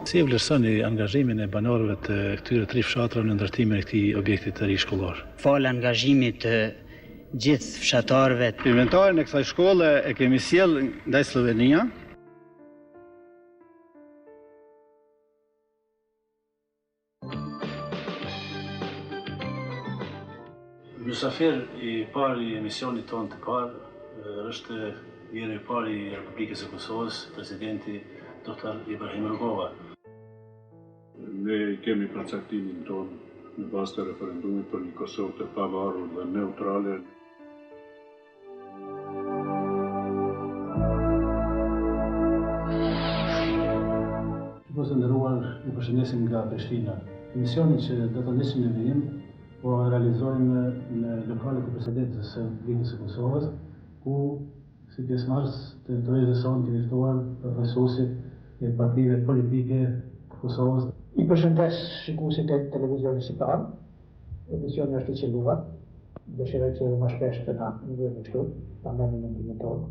Si e vlerësoni angazhimin e banorëve të këtyre 3 fshatrave në ndërtimin e këtij objekti të ri shkollor? Falë angazhimit të gjithë fshatarëve. Inventarin e kësaj shkolle e kemi sjell ndaj Slovenia. Mysafir i parë i emisionit tonë të parë është vjeri i parë i Republikës së Kosovës, presidenti Dr. Ibrahim Rugova. Ne kemi përcaktimin tonë në bazë të referendumit për një Kosovë të pavarur dhe neutrale. Shikues të nderuar, ju përshëndesim nga Prishtina. Emisioni që do të nisim në vijim po realizojmë në lokalet e presidentit së Republikës së Kosovës, ku si pjesëmarrës të drejtës sonë kemi ftuar profesorët e partive politike të Kosovës. I përshëndes shikuesit e televizionit shqiptar. Emisioni është i qelluar. Dëshiroj që më shpesh të na ndihmoni këtu, ta merrni mendimin tonë.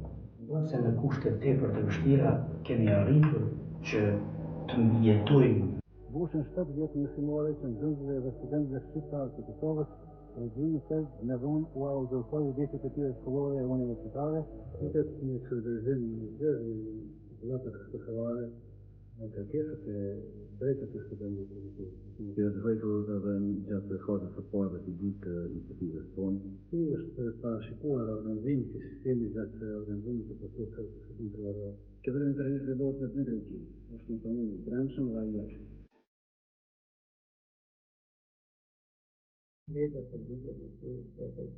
Se në kushte tepër të vështira kemi arritur që të jetojmë. Mbushën 7 vjet mësimore që nxënësve dhe studentëve shqiptar të Kosovës, regjimi sërdë në vonë u udhëtoi objektet e tyre shkollore e universitare, kitet një shërbëzim në zlatët shkollore në kërkesat e drejtave të studentëve. Që është vërtetë edhe gjatë kohës së parë të ditë iniciativës tonë. Si është parashikuar organizimi i sistemit gjatë organizimit të proceseve të studentëve? Qëndrimi i interesit do të bëhet në Greqi. Është një punë i brendshëm dhe i lashëm.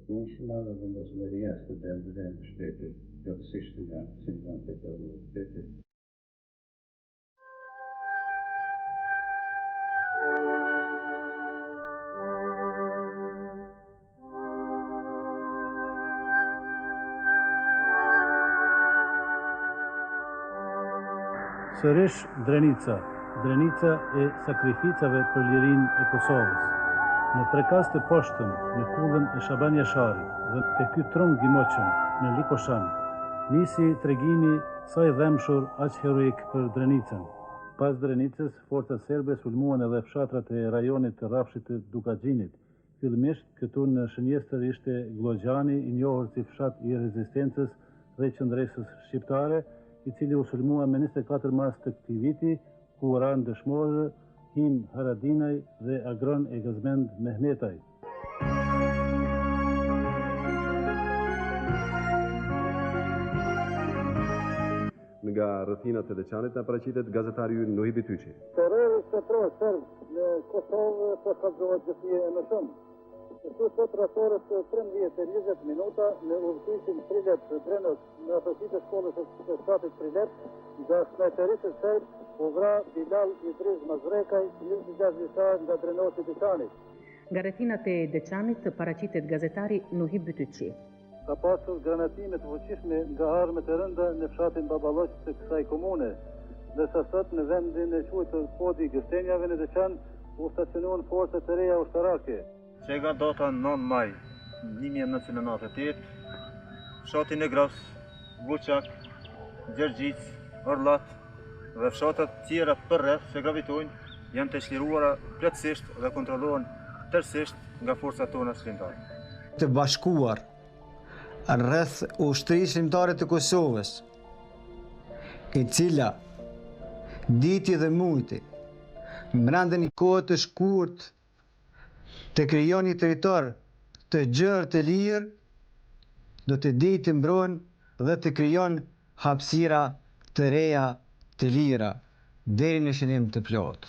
Nacionale vendosmëria e studentëve në shtetit, plotësisht nga sindikat e universitetit. Sërish Drenica e sakrificave për lirinë e Kosovës. Në prekaz të poshtëm, në kullën e Shaban Jasharit dhe te ky trung i moqëm në Likoshan, nisi tregimi sa i dhemshur aq heroik për Drenicën. Pas Drenicës, forcat serbe sulmuan edhe fshatrat e rajonit të rrafshit të Dukaxhinit. Fillimisht këtu në shënjestër ishte Glogjani, i njohur si fshat i rezistencës dhe qendresës shqiptare, i cili u sulmua me 24 mars të këtij viti, ku ranë dëshmorë Him Haradinaj dhe Agron e Gazmend Mehmetaj. Nga rrethinat e Deçanit na paraqitet gazetari ynë Nuhi Bityçi. Terrorist petrol serb në Kosovë po kallëzohet gjithë e më shumë. Këtu sot raportet 13-20 minuta në udhëtimin Prilep Drenos në afërsitë të shkollës së shtatit Prilep, nga snajperistët serb u vra Bilal Idris Mazrekaj, 26 vjeçar nga Drenosi i Deçanit. Nga rrethinat e Deçanit paraqitet gazetari Nuhi Bityçi. Ka pasur granatime të fuqishme nga armët e rënda në fshatin Baballaq të kësaj komune, ndërsa sot në vendin e quajtur Podi Gështenjave në Deçan u stacionuan forca të reja ushtarake. Që nga data 9 maj 1998, fshati Negros, Vuçak, Gjergjic, Orllat dhe fshatat tjera përreth që gravitojnë janë të çliruara plotësisht dhe kontrollohen tërësisht nga forcat tona shërbëtare. Të bashkuar rreth ushtrisë shërbëtare të Kosovës, e cila diti dhe mujti brenda një kohe të shkurt të krijon një territor të gjerë të lirë, do të di të mbron dhe të krijon hapësira të reja të lira deri në shënim të plotë.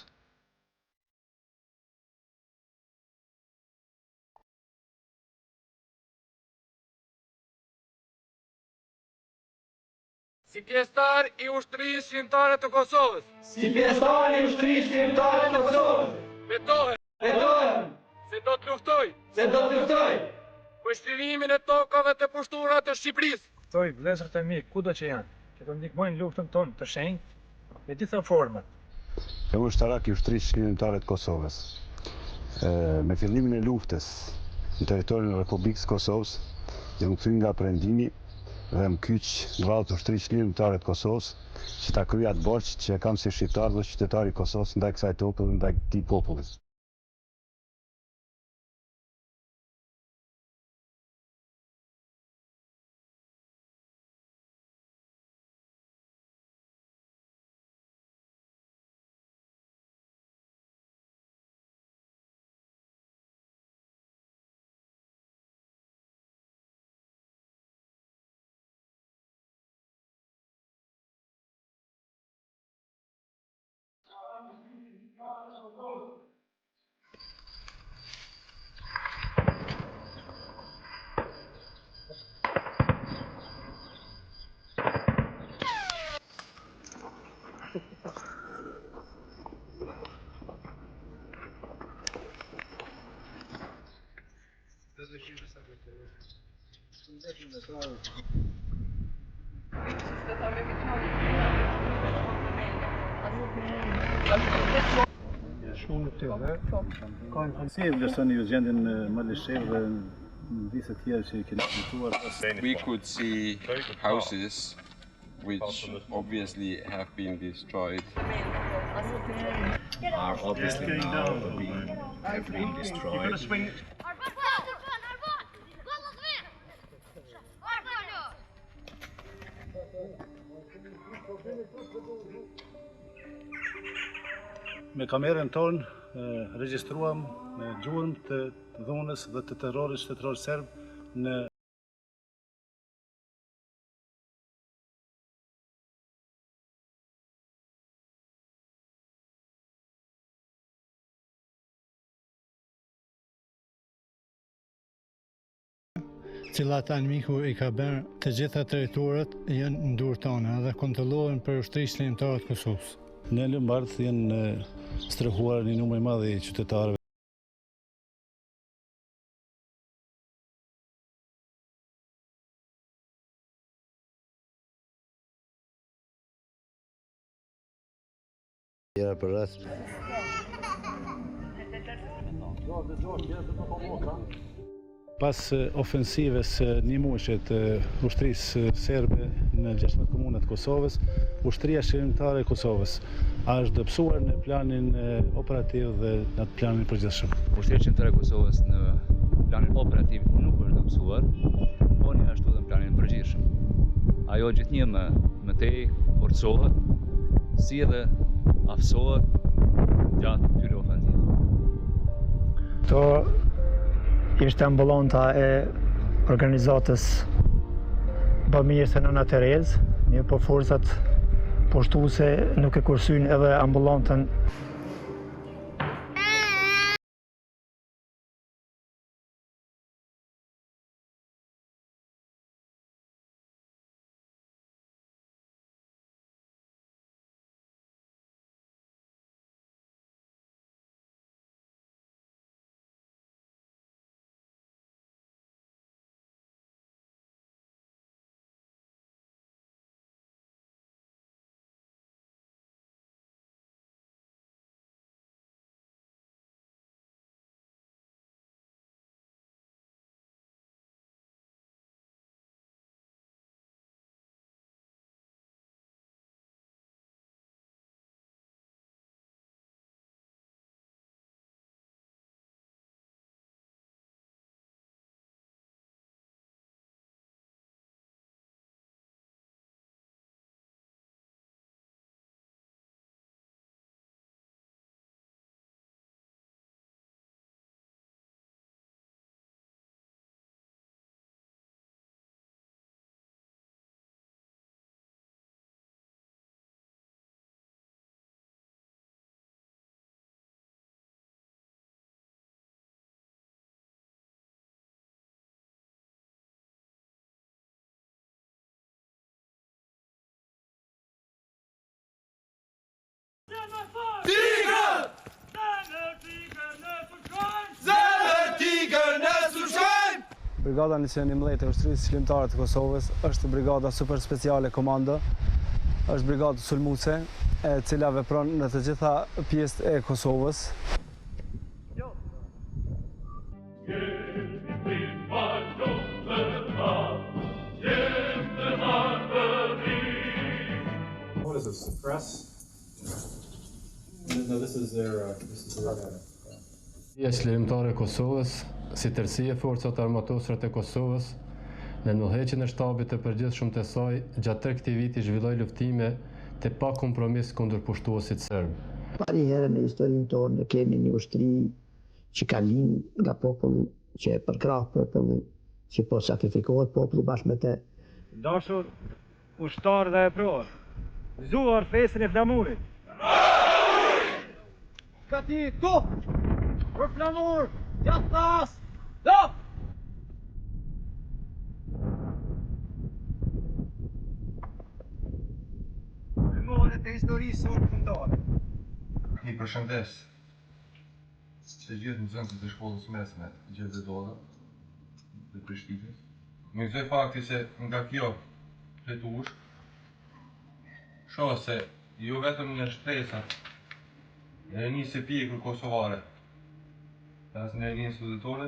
Si pjesëtar i ushtrisë shqiptare të Kosovës. Si pjesëtar i ushtrisë shqiptare të Kosovës. Betohem. Se do të luftoj. Për shtirimin e tokave të pushtura të Shqipërisë. Ftoj vëllezërit e mi kudo që janë, që të ndihmojnë luftën tonë të shenjtë me gjitha format. Jam ushtarak i ushtrisë shqiptare të Kosovës. Me fillimin e luftës në territorin e Republikës Kosovës, jam kthyer nga perëndimi dhe më kyç në radhë të ushtrisë lirimtare të Kosovës, që ta kryej atë borxh që kam si shqiptar dhe qytetar i Kosovës ndaj kësaj tope dhe ndaj këtij populli. Si vlerësoni ju gjendjen në Malishev dhe në vise tjera që keni vizituar? We could see houses which obviously have been destroyed. Are obviously now have been destroyed. Me kamerën tonë regjistruam gjurmë të dhunës dhe të terrorit shtetëror serb në cilat animiku i ka bërë të gjitha territoret janë në dorë tona dhe kontrollohen për ushtrisë lirimtare të Kosovës. Në Lëmbardh janë strehuar një numër i madh i qytetarëve. Për rreth. Pas ofensives një muajshe të ushtrisë serbe në 16 komuna të Kosovës, ushtria shërimtare e Kosovës është dëpsuar në planin operativ dhe në planin përgjithshëm. Ushtria shërimtare e Kosovës në planin operativ nuk është dëpsuar, po një ashtu dhe në planin përgjithshëm. Ajo gjithnjë më tej forcohet, si edhe aftësohet gjatë këtyre ofensivave. To ishte ambulanta e organizatës Bamirës e Nana Terez, një po forcat poshtuese nuk e kursyn edhe ambulantën. Brigada 111 e ushtrisë shërimtare të Kosovës është brigada super speciale komando, është brigada sulmuese e cila vepron në të gjitha pjesët e Kosovës. Jemi primajo të ta, jemi No, this is their Është lërimtare e Kosovës, si tërësi e forcat armatosura të Kosovës, në nullheqjen e shtabit të përgjithshëm të saj, gjatë tërë këtij viti zhvilloi luftime të pa kompromis kundër pushtuesit serb. Pari herë në historinë tonë kemi një ushtri që ka lind nga populli, që e përkrah populli, që po sakrifikohet populli bashkë me te. Dashur ushtar dhe e pror, gëzuar fesën e flamurit. Gati, top! Për flamur, gjatë tas, top! Memoret e historisë fundare. I përshëndes që gjithë nxënësit e shkollës mesme gjithë Doda dhe Prishtinës. Me këtë fakti se nga kjo fletush, shoh se jo vetëm në shtresat e rinisë së pjekur kosovare, as në rinisë studentore,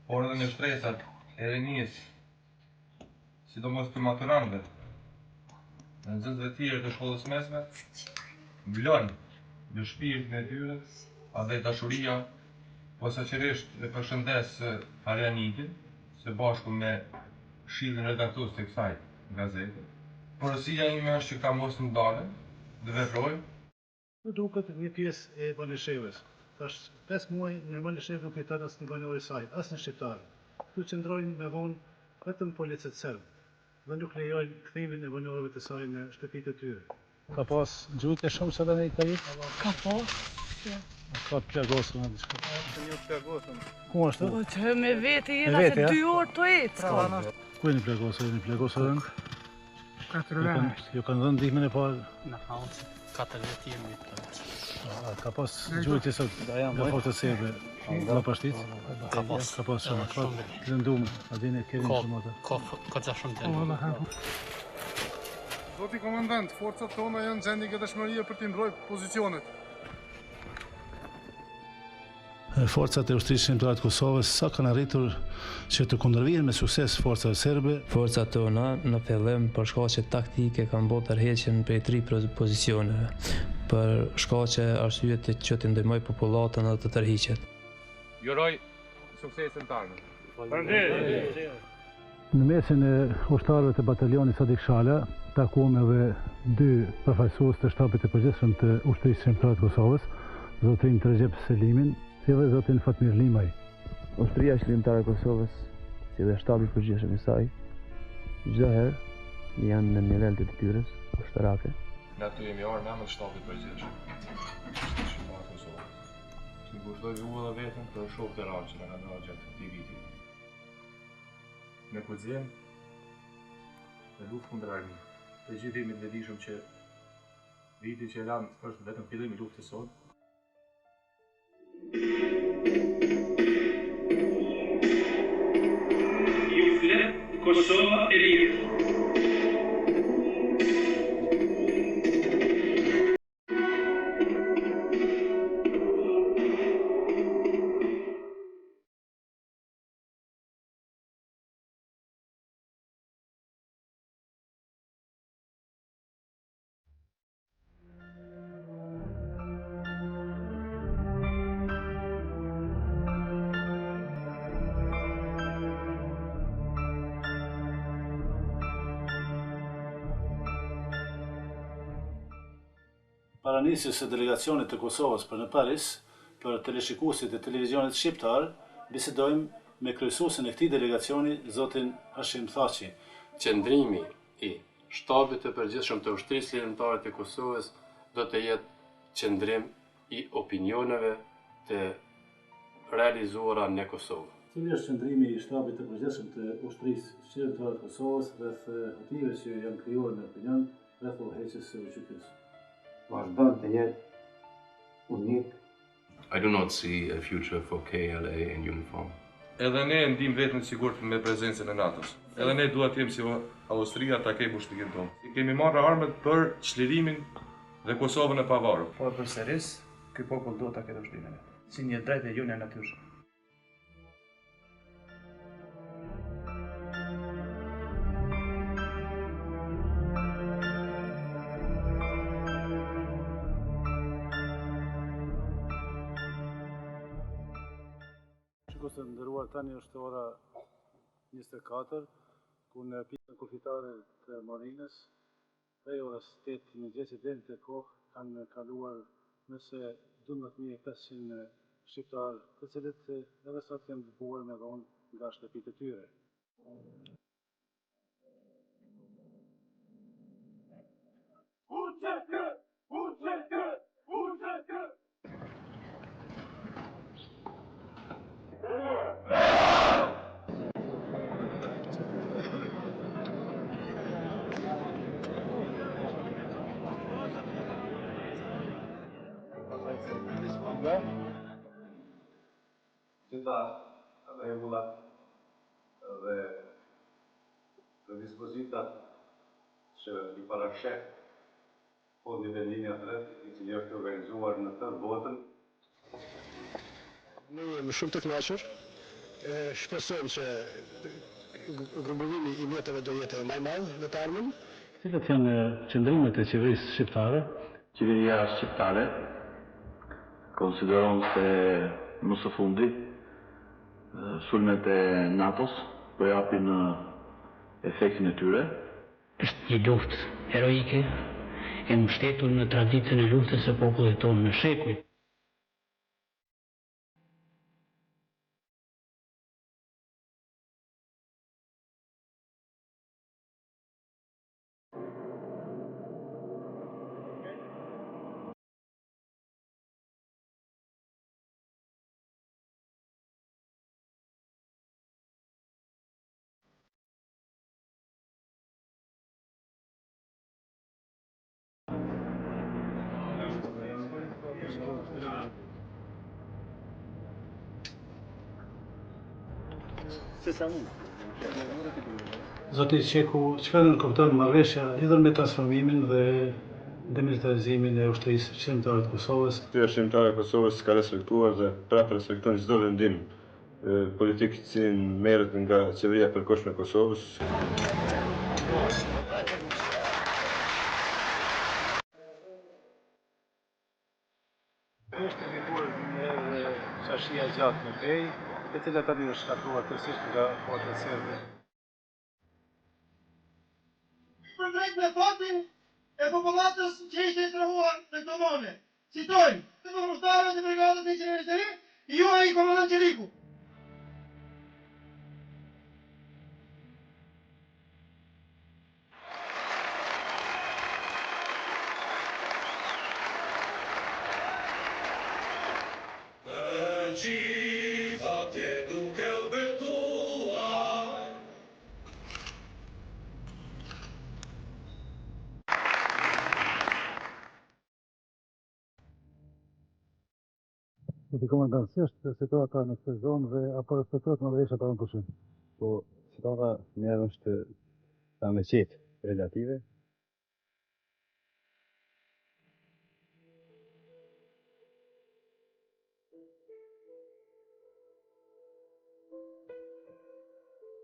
por edhe në shtresat e rinisë, sidomos të maturanëve, në nxënësve tjerë të shkollës mesme, vlon në shpirtin e tyre, edhe dashuria, posaçërisht e përshëndes Arianikin, së bashku me shillin redaktues të kësaj gazete. Porosia ime është që ka mos ndalen dhe veprojmë. Më duket një pjesë e banishevës. Tash 5 muaj në banishevë nuk jeton as një banor i saj, as në shqiptar. Këtu qëndrojnë me vonë vetëm policët serb dhe nuk lejojnë kthimin e banorëve të saj në shtëpitë e tyre. Ka pas gjujtje shumë së dhe në Itali? Ka pas. Ka plagosur në diçka. Një plagosur. Ku është? Po që me vete jena se 2 orë të ecë. Ku e një plagosur? Një plagosur rënd? 4 vene. Jo kanë dhënë ndihmën e parë? Në haunë 4 vete jemi plagosur. Ka pas gjujtje sot nga forcat serbe nga Pashtit? Ka pas. Ka pas shumë. Ka lëndum, a dini keni shumë ata? Ka ca shumë të. Zoti komandant, forcat tona janë gjendje gatishmërie për t'i mbrojtur pozicionet. Forcat e ushtrisë shqiptare të Kosovës sa kanë arritur që të kundërvihen me sukses forcave serbe. Forcat tona në fillim për shkaqe taktike kanë bërë tërheqjen prej 3 pozicioneve, për shkaqe arsye të që të ndihmoj popullatën dhe të tërhiqet. Juroj suksesin tanë. Në mesin e ushtarëve të batalionit Sadik Shala takuam edhe 2 përfaqësues të shtabit të përgjithshëm të ushtrisë shqiptare të Kosovës, zotrin Recep Selimin, si dhe zotin Fatmir Limaj. Ushtria shqiptare e Kosovës, si dhe shtabi i përgjithshëm i saj, çdo herë janë në nivel të detyrës ushtarake. Ne aty jemi orë me shtabit përgjithshëm. Shqiptare e Kosovës. Që kushtoj u dhe vetëm për shok të rarë që në kanë rarë gjatë këtij viti. Me kuxien në luftë kundër armijës. Të gjithë jemi të vetëdijshëm që viti që e lanë është vetëm fillimi i luftës sot. Ju flet Kosova e Lirë. Paranisjes së delegacionit të Kosovës për në Paris, për teleshikuesit e televizionit shqiptar, bisedojmë me kryesuesin e këtij delegacioni, zotin Hashim Thaçi. Qëndrimi i shtabit të përgjithshëm të ushtrisë lirëtare të Kosovës do të jetë qëndrim i opinioneve të realizuara në Kosovë. Cili është qëndrimi i shtabit të përgjithshëm të ushtrisë shqiptare të Kosovës rreth motive që janë krijuar në opinion rreth udhëheqjes së qytetit? Vazhdon të jetë unik. I do not see a future for KLA in uniform. Edhe ne ndim vetën sigurt me prezencën e NATO-s. Edhe ne duhet të jemi si Austria ta kemi ushtrinë tonë. Kemi marrë armët për çlirimin dhe Kosovën e pavarur. Po përsëris, ky popull duhet ta ketë ushtrinë e vet, si një drejtë e jone natyrshme. Shikues të nderuar, tani është ora 24, ku në pjesën kufitare të Morinës, prej orës 8 në mëngjesit deri te kohë kanë kaluar nëse 12.500 shqiptarë, të cilët edhe sot janë dëbuar me dhonë nga shtëpitë e tyre. Gjitha rregullat dhe të dispozitat që i parasheh Fondi Vendimit Rreth, i cili është organizuar në tërë botën. Më shumë të kënaqur. Shpresojmë që grumbullimi i metave do jetë më i madh në të ardhmen. Cilat janë qëndrimet e qeverisë shqiptare? Qeveria shqiptare konsideron se më së fundi sulmet e NATO-s po japin efektin e tyre. Është një luftë heroike e mbështetur në traditën e luftës së popullit tonë në shekuj. Zoti Qeku, çfarë nënkupton marrëveshja lidhur me transformimin dhe demilitarizimin e ushtrisë shqiptare të Kosovës? Ushtria shqiptare e Kosovës ka respektuar dhe prapë respekton çdo vendim politik i cili merret nga qeveria e përkohshme e Kosovës. Është evituar edhe qashia gjatë në pej, e cila tani është shkatruar tërësisht nga forcat serbe. Përndrejt me fatin e popullatës që ishte i trahuar në këto mone. Citojmë, të përmushtarët e brigadët e inxhinierisë të ri, juaj i komandant Qeliku. Zoti komandant, si është situata në këtë zonë dhe apo respektohet marrëveshja para pushim? Po, situata njerë është ta me qetë relative.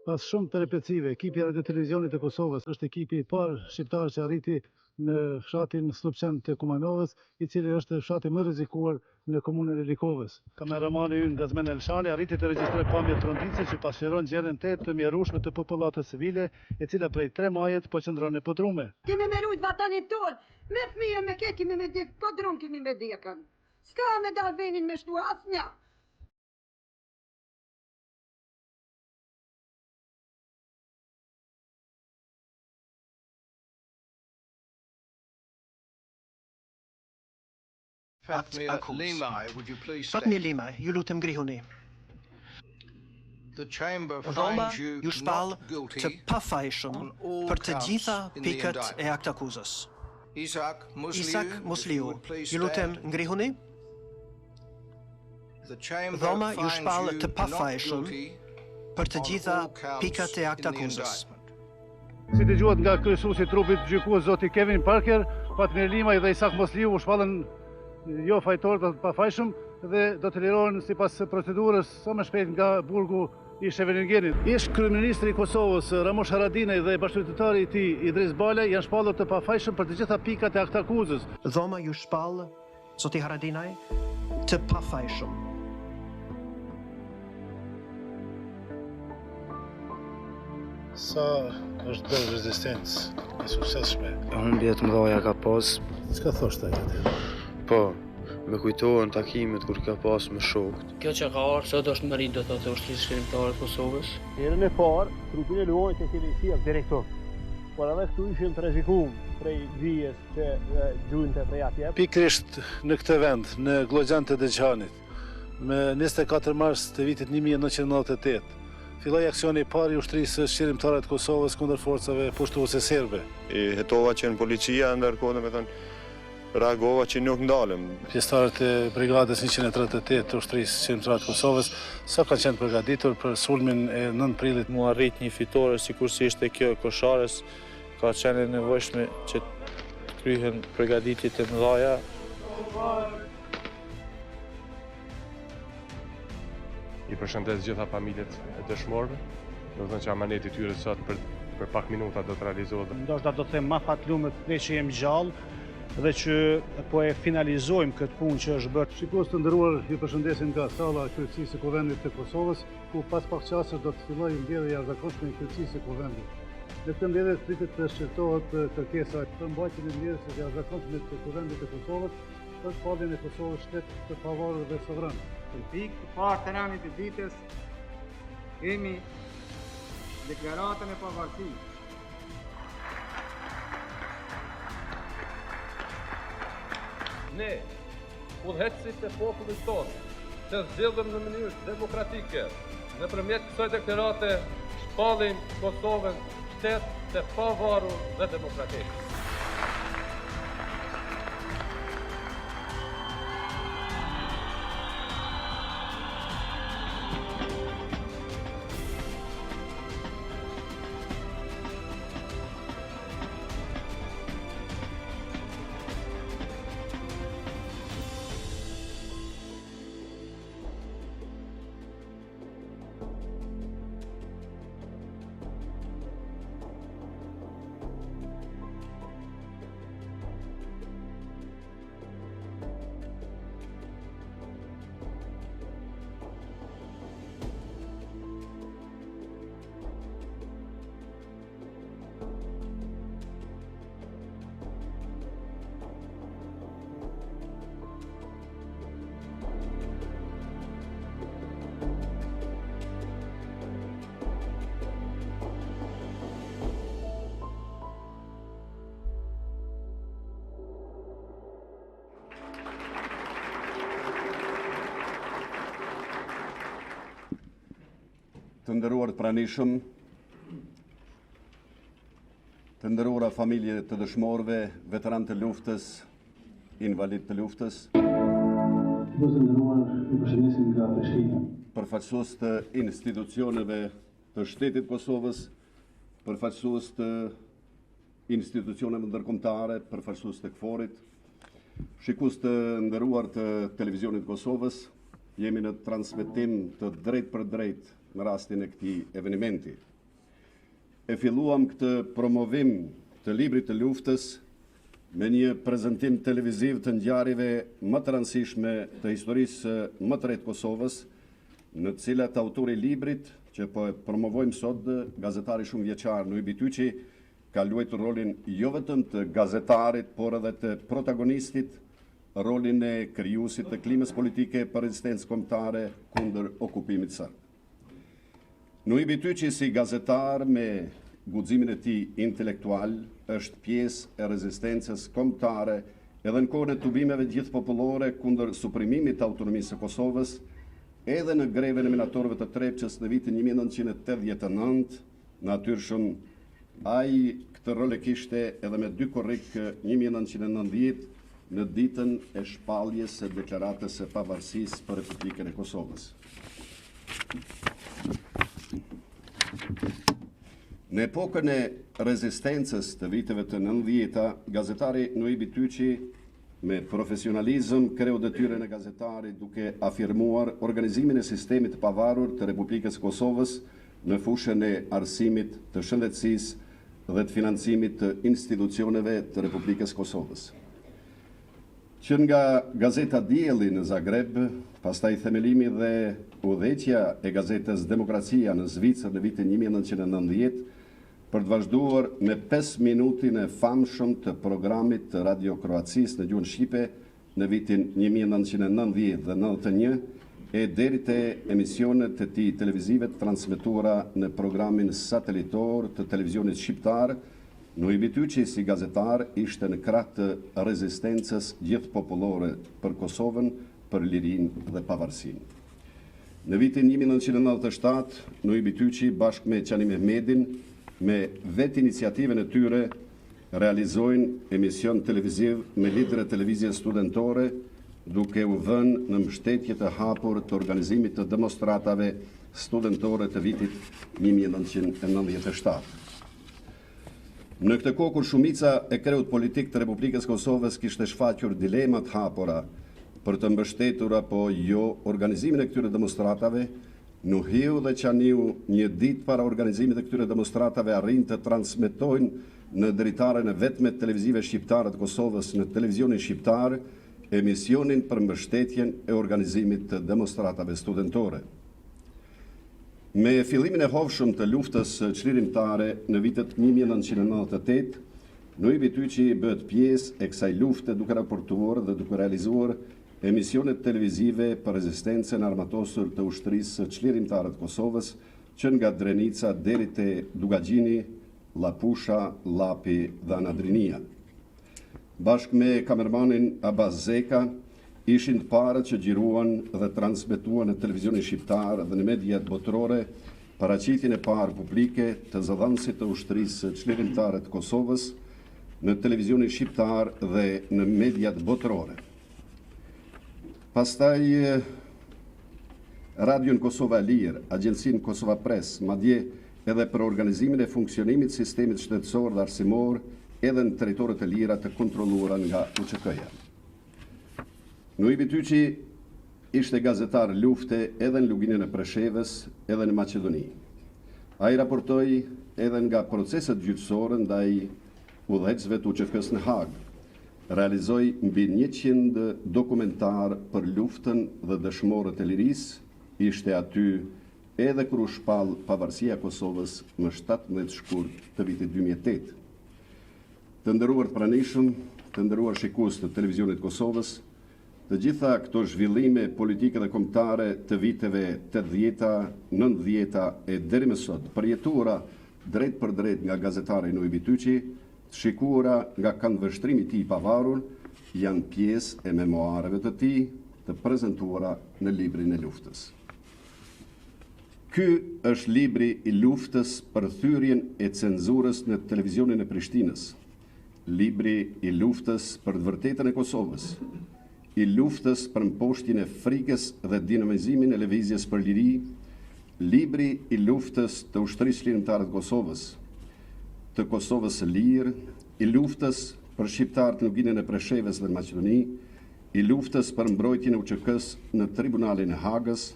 Pas shumë peripecive, ekipi i Radio-Televizionit të Kosovës është ekipi i parë shqiptar që arriti në fshatin Slupçan të Kumanovës, i cili është fshati më rrezikuar në komunën e Likovës. Kameramani ynë Gazmen Elshani arriti të regjistrojë pamje tronditëse që pasqyron gjendjen të mjerueshme të popullatës civile, e cila prej 3 majet po qëndron e podrume. Kemi me rujt vatanin tonë, me fëmijë me ke kemi me dik, podrum kemi me dikën. S'ka me dal venin me shtu asnjë. Fatmir Limaj, ju lutem ngrihuni. Dhoma ju shpall të pafajshëm për të gjitha pikët e aktakuzës. Isak Musliu, ju lutem ngrihuni. Dhoma ju shpall të pafajshëm për të gjitha pikët e aktakuzës. Si dëgjuat nga kryesuesi i trupit gjykues zoti Kevin Parker, Fatmir Limaj dhe Isak Musliu u shpallën jo fajtor të pafajshëm dhe do të lirohen sipas procedurës sa më shpejt nga burgu i Sheveringenit. Ish kryeministri i Kosovës Ramush Haradinaj dhe bashkëdrejtari i tij Idris Bale janë shpallur të pafajshëm për të gjitha pikat e aktakuzës. Dhoma ju shpall, zoti Haradinaj, të pafajshëm Sa është bërë rezistencë e suksesshme? Humbje të mëdha ka pas. Çka thoshte atë? Po, me kujtohen takimet kur ka pas me shokët. Kjo që ka ardhur sot është mëri do të thotë ushtrisë shkrimtare të Kosovës. Herën e parë, trupin e luajt e kemi si direktor. Por edhe këtu ishin të rrezikuar prej vijes që gjujnë prej atje. Pikërisht në këtë vend, në Glogjan të Deçhanit, me 24 mars të vitit 1998, filloi aksioni I parë I ushtrisë shqiptare të Kosovës kundër forcave pushtuese serbe. I hetova që në policia ndërkohë domethënë reagova që nuk ndalem. Pjesëtarët e brigadës 138 të ushtrisë shqiptare të Kosovës sa kanë qenë përgatitur për sulmin e 9 prillit. Mu arrit një fitore sikur si ishte kjo e Kosharës, ka qenë nevojshme që të kryhen përgatitjet e mëdha. I përshëndes gjitha familjet e dëshmorëve, do të thënë që amaneti I tyre sot për pak minuta do të realizohet. Ndoshta do të them ma fatlumë të që jemi gjallë dhe që po e finalizojmë këtë punë që është bërë. Shikues të nderuar, ju përshëndesim nga salla e Kryeqësisë së Kuvendit të Kosovës, ku pas pak çaste do të fillojë mbledhja e jashtëzakonshme e Kryeqësisë së Kuvendit. Në këtë mbledhje pritet të shqyrtohet kërkesa për mbajtjen e mbledhjes së jashtëzakonshme të Kuvendit të Kosovës për shpalljen e Kosovës shtet të pavarur dhe sovran. Në pikë të parë të ranit të ditës kemi deklaratën e pavarësisë. Ne, udhëheqësit e popullit tonë, që zgjidhëm në mënyrë demokratike, nëpërmjet kësaj deklarate shpallim Kosovën shtet të pavarur dhe demokratik. Të nderuar të pranishëm, të nderuara familje të dëshmorëve, veteran të luftës, invalid të luftës, përfaqësues të institucioneve të shtetit Kosovës, përfaqësues të institucioneve ndërkombëtare, përfaqësues të KFOR-it, shikues të nderuar të televizionit Kosovës, jemi në transmetim të drejt për drejt në rastin e këtij evenimenti. E filluam këtë promovim të librit të luftës me një prezantim televiziv të ngjarjeve më të rëndësishme të historisë më të re të Kosovës, në të cilat autori I librit, që po e promovojmë sot, gazetari shumë vjeçar Nuibi Tyçi, ka luajtur rolin jo vetëm të gazetarit, por edhe të protagonistit, rolin e krijuesit të klimës politike për rezistencë kombëtare kundër okupimit serb. Nuibi Tyçi si gazetar me guximin e tij intelektual është pjesë e rezistencës kombëtare edhe në kohën e tubimeve gjithë popullore kundër suprimimit të autonomisë së Kosovës, edhe në greven e minatorëve të Trepçës në vitin 1989, natyrshëm ai këtë rol e kishte edhe me 2 korrik 1990 në ditën e shpalljes së deklaratës së pavarësisë për Republikën e Kosovës. Në epokën e rezistencës të viteve të 90-ta, gazetari Nuibi Tyçi me profesionalizëm kreu detyrën e gazetarit duke afirmuar organizimin e sistemit të pavarur të Republikës Kosovës në fushën e arsimit, të shëndetësisë dhe të financimit të institucioneve të Republikës Kosovës. Që nga gazeta Dielli në Zagreb, pastaj themelimi dhe udhëheqja e gazetës Demokracia në Zvicër në vitin 1990, për të vazhduar me 5 minutin e famshëm të programit të Radio Kroacisë në gjuhën shqipe në vitin 1990 dhe 91 e deri te emisionet e tij televizive të transmetuara në programin satelitor të televizionit shqiptar. Nuibi Tyçi si gazetar ishte në krah të rezistencës gjithpopullore për Kosovën, për lirinë dhe pavarësinë. Në vitin 1997, Nuibi Tyçi bashkë me Çani Mehmedin me vetë iniciativën e tyre realizojnë emision televiziv me lider e televizije studentore, duke u vënë në mbështetje të hapur të organizimit të demonstratave studentore të vitit 1997. Në këtë kohë kur shumica e kreut politik të Republikës Kosovës kishte shfaqur dilemat hapura për të mbështetur apo jo organizimin e këtyre demonstratave, Nuhiu dhe Çaniu një ditë para organizimit të këtyre demonstratave arrin të transmetojnë në dritaren e vetme televizive shqiptare të Kosovës në televizionin shqiptar emisionin për mbështetjen e organizimit të demonstratave studentore. Me fillimin e hovshëm të luftës çlirimtare në vitet 1998, Nuibi Tyçi bëhet pjesë e kësaj lufte duke raportuar dhe duke realizuar emisionet televizive për rezistencën armatosur të ushtrisë së çlirimtare të Kosovës, që nga Drenica deri te Dugagjini, Lapusha, Lapi dhe Anadrinia. Bashkë me kamermanin Abaz Zeka, ishin të parët që gjiruan dhe transmetuan në televizionin shqiptar dhe në mediat botërore paraqitjen e parë publike të zëdhënësit të ushtrisë çlirimtare të Kosovës në televizionin shqiptar dhe në mediat botërore. Pastaj Radion Kosova Lir, Agjencinë Kosova Press, madje edhe për organizimin e funksionimit të sistemit shtetësor dhe arsimor edhe në territoret e lira të kontrolluara nga UÇK-ja. Nuibi Tyçi ishte gazetar lufte edhe në luginën e Preshevës, edhe në Maqedoni. Ai raportoi edhe nga proceset gjyqësore ndaj udhëheqësve të UÇK-s në Hag. Realizoi mbi 100 dokumentar për luftën dhe dëshmorët e lirisë, ishte aty edhe kur u shpall pavarësia e Kosovës më 17 shkurt të vitit 2008. Të nderuar të pranishëm, të nderuar shikues të televizionit Kosovës, të gjitha këto zhvillime politike dhe kombëtare të viteve 80-ta, 90-ta e deri më sot, përjetuara drejt për drejt nga gazetari Nuibi Tyçi, të shikuara nga këndvështrimi i tij i pavarur, janë pjesë e memoareve të tij, të prezantuara në librin e luftës. Ky është libri i luftës për thyrjen e cenzurës në televizionin e Prishtinës, libri i luftës për të vërtetën e Kosovës, i luftës për mposhtjen e frikës dhe dinamizimin e lëvizjes për liri, libri i luftës të ushtrisë çlirimtare të Kosovës, të Kosovës së lirë, i luftës për shqiptarët në luginën e Preshevës dhe Maqedoni, i luftës për mbrojtjen e UÇK-s në tribunalin e Hagës,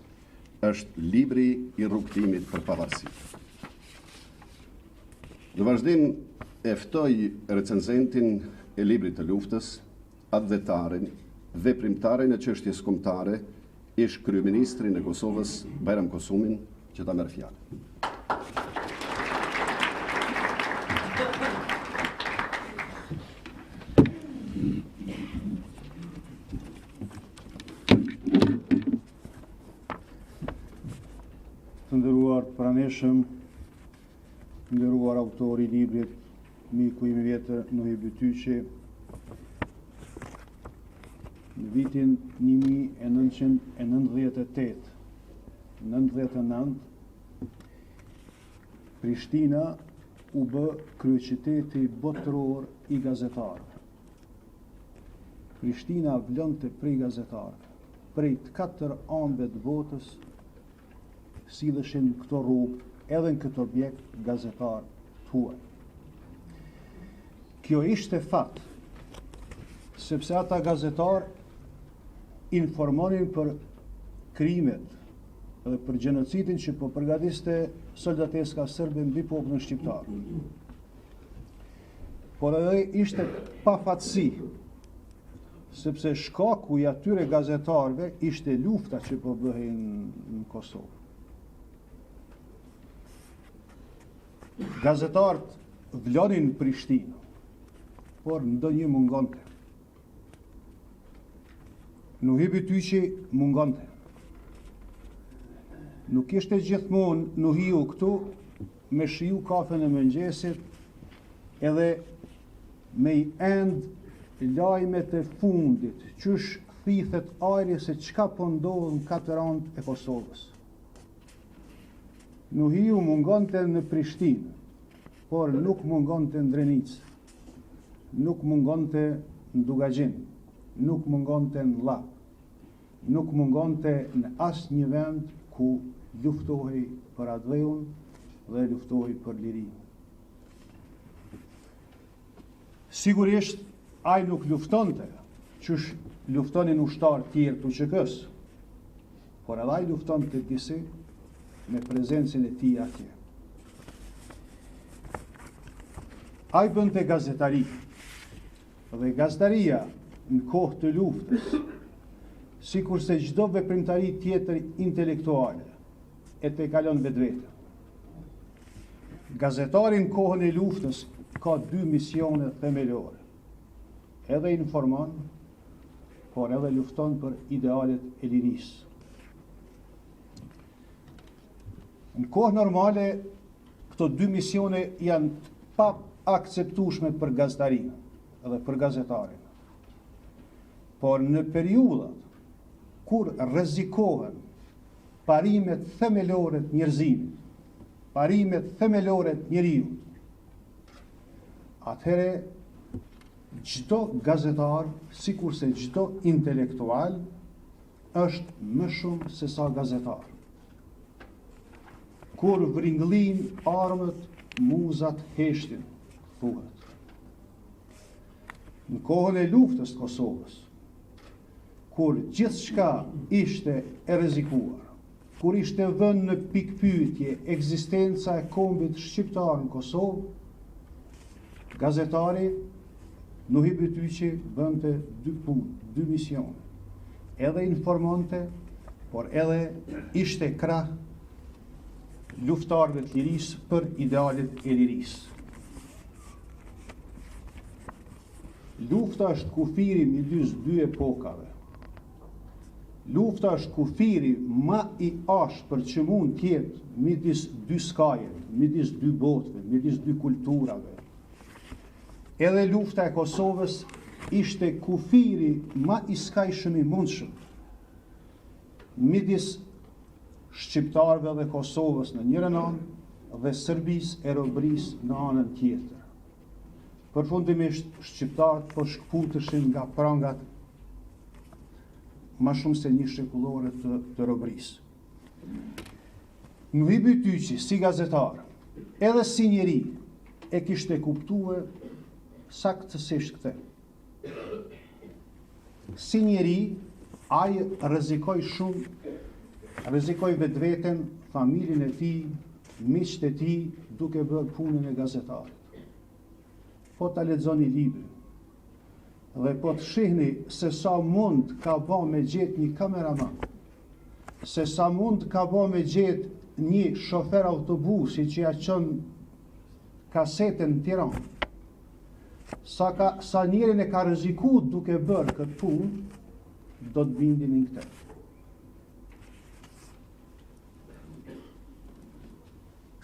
është libri i rrugtimit për pavarësi. Në vazhdim e ftoj recenzentin e librit të luftës, advetarin, veprimtarin e çështjes kombëtare, ish kryeministrin e Kosovës, Bajram Kosumin, që ta merr fjalën. Të nderuar praneshëm, të nderuar autori i librit, miku im i vjetër Nuibi Tyçi, në vitin 1998-99, Prishtina u bë kryeqyteti botëror i gazetarëve. Prishtina vlonte prej gazetarëve, prej të 4 anëve të botës, silleshin këto rrugë edhe në këtë objekt gazetar të huaj. Kjo ishte fat, sepse ata gazetar informonin për krimet dhe për gjenocidin që po përgatiste soldateska serbe mbi popullin shqiptar. Por edhe ishte pafatësi, sepse shkaku i atyre gazetarëve ishte lufta që po bëhej në Kosovë. Gazetarët vlonin Prishtinë, por ndonjë mungonte. Nuhibi Tyqi mungonte. Nuk ishte gjithmonë nuhiu këtu me shiju kafen e mëngjesit edhe me i end lajmet e fundit, qysh thithet ajri se çka po ndodh në katër anët e Kosovës. Nuhiu mungonte në Prishtinë, por nuk mungonte në Drenicë, nuk mungonte në Dugagjin, nuk mungonte në Llap, nuk mungonte në asnjë vend ku luftohej për atdheun dhe luftohej për lirinë. Sigurisht, ai nuk luftonte, qysh luftonin ushtarë tjerë të UÇK-s, por edhe ai luftonte disi me prezencën e tij atje. Ai bënte gazetari, dhe gazetaria në kohë të luftës, sikurse çdo veprimtari tjetër intelektuale, e te kalon vetvete. Gazetari në kohën e luftës ka dy misione themelore. Edhe informon, por edhe lufton për idealet e lirisë. Në kohë normale, këto dy misione janë pa akceptueshme për gazetarinë dhe për gazetarin. Por në periudhat kur rrezikohen parimet themelore të njerëzimit, parimet themelore të njeriut, atëhere çdo gazetar, sikurse çdo intelektual, është më shumë se sa gazetar. Kur vringëllin armët, muzat heshtin, thuhet. Në kohën e luftës të Kosovës, kur gjithçka ishte e rrezikuar, kur ishte vënë në pikpyetje ekzistenca e kombit shqiptar në Kosovë, gazetari Nuhibi Tyqi bënte dy punë, dy misione. Edhe informonte, por edhe ishte krah luftarëve të lirisë për idealet e lirisë. Lufta është kufiri midis dy epokave. Lufta është kufiri ma i ashpër që mund tjetë midis dy skajet, midis dy botëve, midis dy kulturave. Edhe lufta e Kosovës ishte kufiri ma i skajshëm i mundshëm midis shqiptarëve dhe Kosovës në njërën anë dhe Serbisë e robërisë në anën tjetër. Përfundimisht, shqiptarët po shkputeshin nga prangat ma shumë se një shekullore të robërisë. Nuhibi Tyqi, si gazetar, edhe si njeri, e kishte kuptue saktësisht këtë. Si njeri, ai rrezikoi shumë, rrezikoi vetveten, familjen e tij, miqtë e tij, duke bërë punën e gazetarit. Po ta lexoni librin dhe po të shihni se sa mund ka bë me gjetë një kameraman, se sa mund ka bë me gjetë një shofer autobusi që ja çon kasetën në Tiranë, sa njerin e ka rrezikuar duke bërë këtë punë, do të bindin në këtë.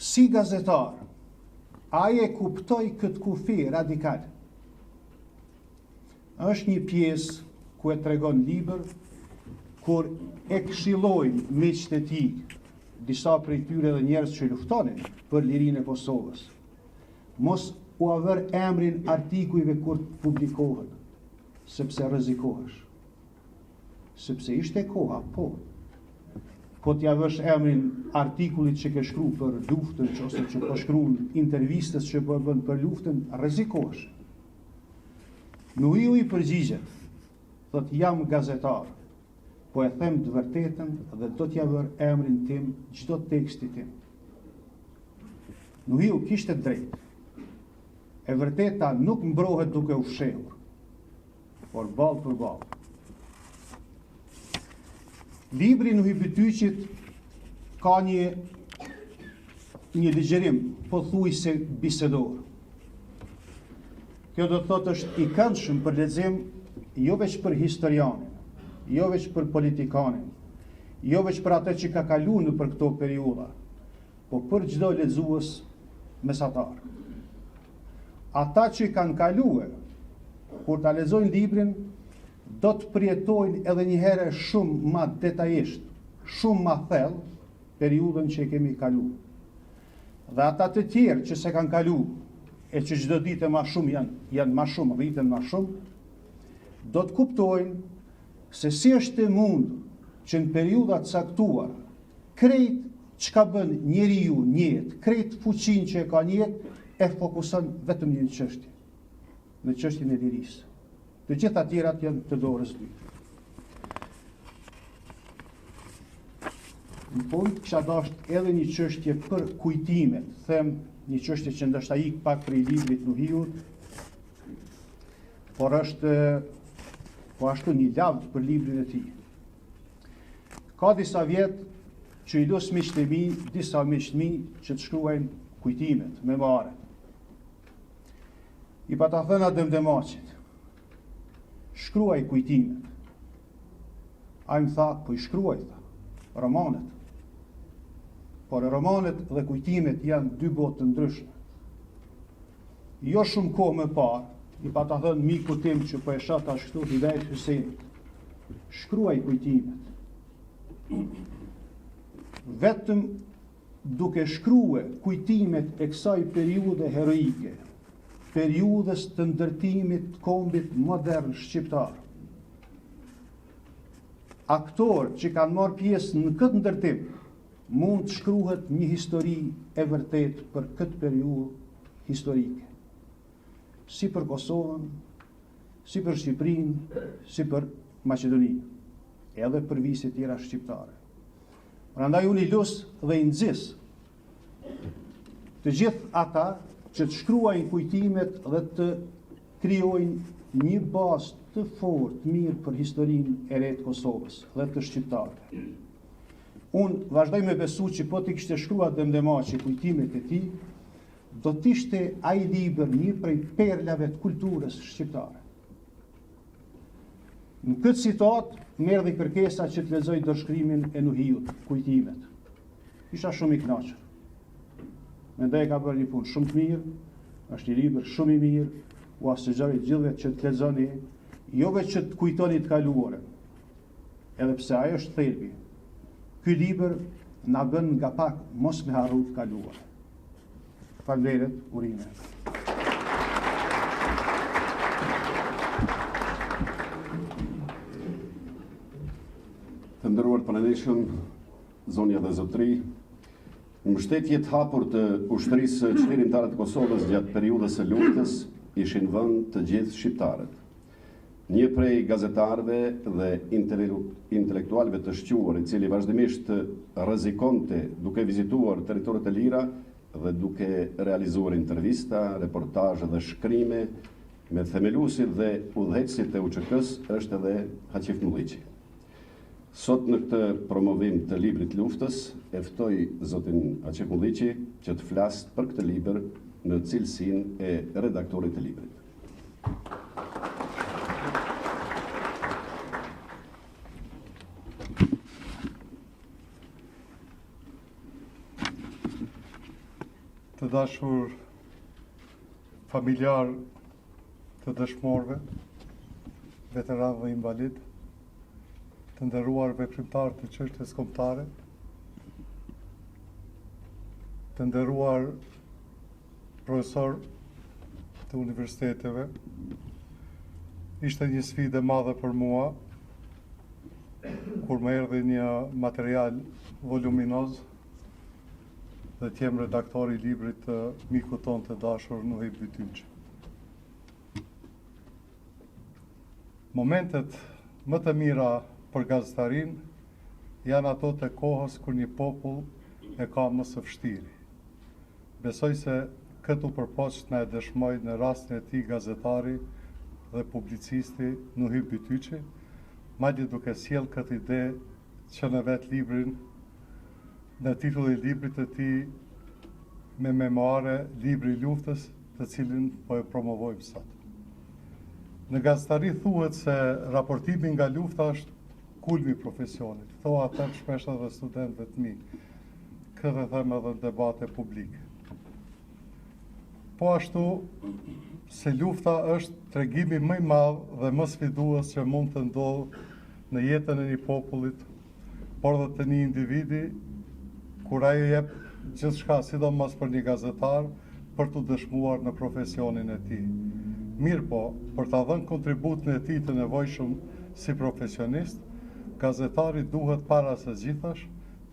Si gazetar, ai e kuptoi këtë kufi radikal. Është një pjesë ku e tregon libër, kur e këshillojnë miqtë e tij, disa prej tyre dhe njerëz që luftonin për lirinë e Kosovës. Mos u avër emrin artikujve kur publikohen, sepse rrezikohesh. Sepse ishte koha, po. Po t'ja vësh emrin artikullit që ke shkru për luftën, ose që po shkruan intervistës që po bën për luftën, rrezikohesh. Nuhiu i përgjigjet, thot jam gazetar, po e them të vërtetën dhe do t'ja vër emrin tim çdo teksti tim. Nuhiu kishte drejt. E vërteta nuk mbrohet duke u fshehur, por ballë për ballë. Libri Nuhibi Tyqit ka një një ligjerim pothuajse bisedor. Kjo do të thotë është i këndshëm për lexim jo veç për historianin, jo veç për politikanin, jo veç për atë që ka kaluar në për këto periudha, po për çdo lexues mesatar. Ata që kanë kaluar, kur ta lexojnë librin, do të përjetojnë edhe një herë shumë më detajisht, shumë më thellë periudhën që e kemi kaluar. Dhe ata të tjerë që se kanë kaluar, e që çdo ditë më shumë janë më shumë, rriten më shumë, do të kuptojnë se si është e mundur që në periudha të caktuar, krejt çka bën njeriu në jetë, krejt fuqinë që e ka në jetë, e fokuson vetëm në një çështje, në çështjen e lirisë. Të gjitha tjerat janë të dorës dytë. Në fund, kisha dashur edhe një çështje për kujtimet, them një çështje që ndoshta ik pak prej librit Nuhiut, por është po ashtu një lavd për librin e tij. Ka disa vjet që i dos miqtë e mi, disa miqtë mi që të shkruajnë kujtimet, memoaret. I pa ta thëna Demdemaqit, shkruaj kujtimet. A im tha, po i shkruaj, tha, romanet. Por romanet dhe kujtimet janë dy botë të ndryshme. Jo shumë kohë më parë, i pa ta thënë miku tim që po e shoh tash këtu Hidayet Hysenit, shkruaj kujtimet. Vetëm duke shkruar kujtimet e kësaj periudhe heroike, periudhës të ndërtimit të kombit modern shqiptar, aktorë që kanë marrë pjesë në këtë ndërtim, mund të shkruhet një histori e vërtet për këtë periudhë historike. Si për Kosovën, si për Shqipërinë, si për Maqedoninë, edhe për viset tjera shqiptare. Prandaj unë i lus dhe i nxis të gjithë ata që të shkruajnë kujtimet dhe të krijojnë një bazë të fortë, mirë për historinë e re të Kosovës dhe të shqiptarëve. Unë vazhdoj me besu që po t'i kishte shkruar Demdemaqi kujtimet e tij, do t'ishte ai libër një prej perlave të kulturës shqiptare. Në këtë citat merr kërkesa që të lexoj dorëshkrimin e Nuhiut, kujtimet. Isha shumë i kënaqur. Mendoj ka bërë një punë shumë të mirë, është një libër shumë i mirë, u asëgjoj gjithëve që të lexoni, jo vetë që të kujtoni të kaluarën, edhe pse ajo është thelbi. Ky libër na bën nga pak mos me harru të kaluarën. Faleminderit, urime. Të nderuar panelishëm, zonja dhe zotëri, në mbështetje të hapur të ushtrisë çlirimtare të Kosovës gjatë periudhës së luftës ishin vënë të gjithë shqiptarët. Një prej gazetarëve dhe intelektualëve të shquar, i cili vazhdimisht rrezikonte duke vizituar territoret e lira dhe duke realizuar intervista, reportazhe dhe shkrime me themeluesit dhe udhëheqësit e UÇK-s është edhe Haqif Mulliqi. Sot në këtë promovim të librit luftës, e ftoj zotin Haqif Mulliqi që të flasë për këtë libër në cilësinë e redaktorit të librit. Të dashur familjar të dëshmorëve, veteranë dhe invalid, të nderuar veprimtar të çështjes kombëtare, të nderuar profesor të universiteteve, ishte një sfidë e madhe për mua kur më erdhi një material voluminoz dhe t'jem redaktor i librit të miku ton të dashur Nuhi Bytyqi. Momentet më të mira për gazetarin janë ato të kohës kur një popull e ka më së vështiri. Besoj se këtu përpoqt na e dëshmoj në rastin e tij gazetari dhe publicisti Nuhi Bytyqi, madje duke sjell këtë ide që në vetë librin, në titull i librit të tij me memoare Libri i luftës, të cilin po e promovojmë sot. Në gazetari thuhet se raportimi nga lufta është kulmi profesionit. Thoa atë shpesh edhe studentëve të mi. Këtë them edhe në debate publike. Po ashtu se lufta është tregimi më i madh dhe më sfidues që mund të ndodhë në jetën e një popullit, por dhe të një individi, kur ai jep gjithçka, sidomos për një gazetar, për të dëshmuar në profesionin e tij. Mirë po, për të dhënë kontributin e tij të nevojshëm si profesionist, gazetari duhet para së gjithash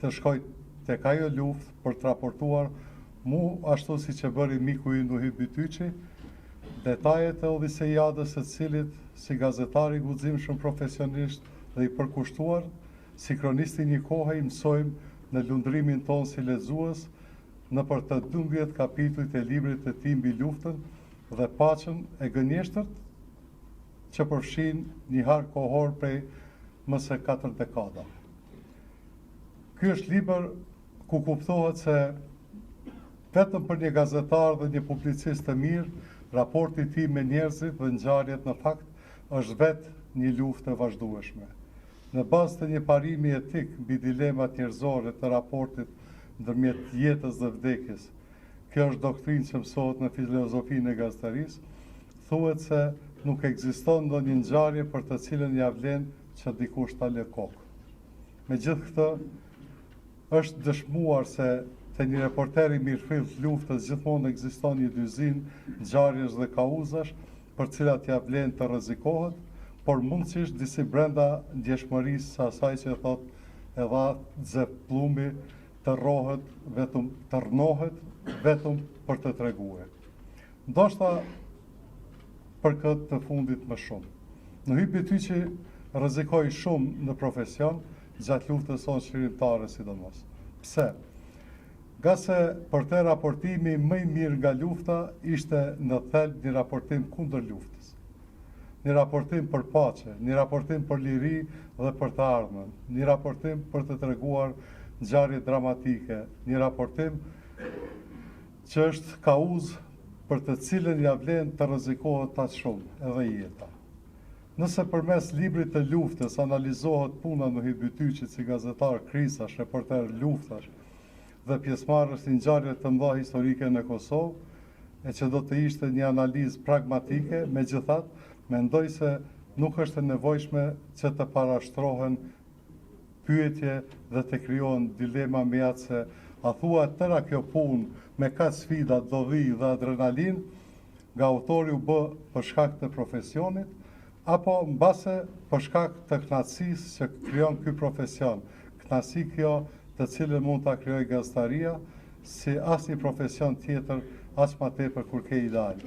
të shkojë tek ajo luftë për të raportuar ashtu si që bëri miku i Nuhi Bytyqi, detajet e odisejadës së cilit si gazetari guximshëm profesionist dhe i përkushtuar, si kronisti një kohe i mësojmë në lundrimin tonë si lexues në për të 12 kapitujt e librit të tij mbi luftën dhe paqen e gënjeshtërt që përfshin një harë kohor prej më se 4 dekada. Ky është libër ku kuptohet se vetëm për një gazetar dhe një publicist të mirë, raporti i tij me njerëzit dhe ngjarjet në fakt është vetë një luftë e vazhdueshme. Në bazë të një parimi etik mbi dilemat njerëzore të raportit ndërmjet jetës dhe vdekjes, kjo është doktrinë që mësohet në filozofinë e gazetarisë, thuhet se nuk ekziston ndonjë ngjarje për të cilën ja vlen që dikush ta lë kokë. Megjithë këtë, është dëshmuar se te një reporter i mirëfill të luftës gjithmonë ekziston një dyzinë ngjarjesh dhe kauzash për cilat ja vlen të rrezikohet, por mundësisht disi brenda ndjeshmërisë së asaj që thot edha Zef Plumbi të rnohet vetëm për të treguar. Ndoshta për këtë të fundit më shumë. Nuhi Bytyqi rrezikoi shumë në profesion gjatë luftës sonë shqirimtare sidomos. Pse? Nga se për te raportimi më i mirë nga lufta ishte në thelb një raportim kundër luftës. Një raportim për paqe, një raportim për liri dhe për të ardhmen, një raportim për të treguar ngjarje dramatike, një raportim që është kauzë për të cilën ja vlen të rrezikohet aq shumë edhe jeta. Nëse përmes librit të luftës analizohet puna Nuhi Bytyqit si gazetar krizash, reporter luftash dhe pjesëmarrës në ngjarje të mëdha historike në Kosovë, e që do të ishte një analizë pragmatike, megjithatë mendoj se nuk është e nevojshme që të parashtrohen pyetje dhe të krijohen dilema me atë se a thua tëra kjo punë me kaq sfida, dodhi dhe adrenalin nga autori u bë për shkak të profesionit, apo mbase për shkak të kënaqësisë që krijon ky profesion, kënaqësi kjo të cilën mund ta krijojë gazetaria si asnjë profesion tjetër, as më tepër kur ke ideal.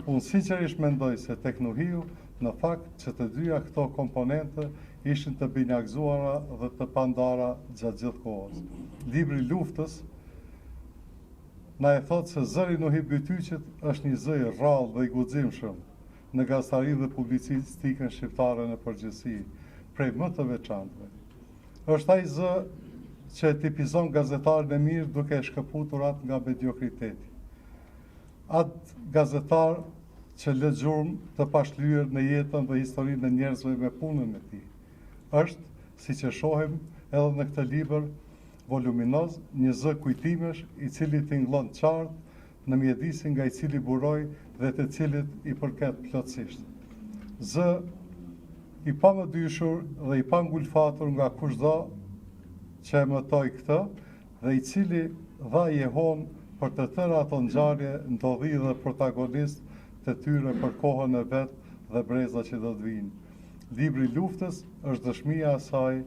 Unë sinqerisht mendoj se tek Nuhiu, në fakt që të dyja këto komponente ishin të binjakzuara dhe të pandara gjatë gjithë kohës. Libri i luftës na e thot se zëri Nuhi Bytyqit është një zë i rrallë dhe i guximshëm në gazetarinë dhe publicistikën shqiptare në përgjithësi, prej më të veçantëve. Është ai zë që e tipizon gazetarin e mirë duke e shkëputur atë nga mediokriteti. Atë gazetar që lë gjurmë të pashlyer në jetën dhe historinë e njerëzve me punën e tij. Është, siç e shohim edhe në këtë libër voluminoz, një zë kujtimesh i cili tingëllon qartë në mjedisin nga i cili buroi dhe të cilit i përket plotësisht. Zë i pamëdyshur dhe i pangulfatur nga kushdo që e mëtoi këtë dhe i cili dha jehon për të tëra ato ngjarje, ndodhi dhe protagonist të tyre për kohën e vet dhe breza që do të vinë. Libri i luftës është dëshmia e asaj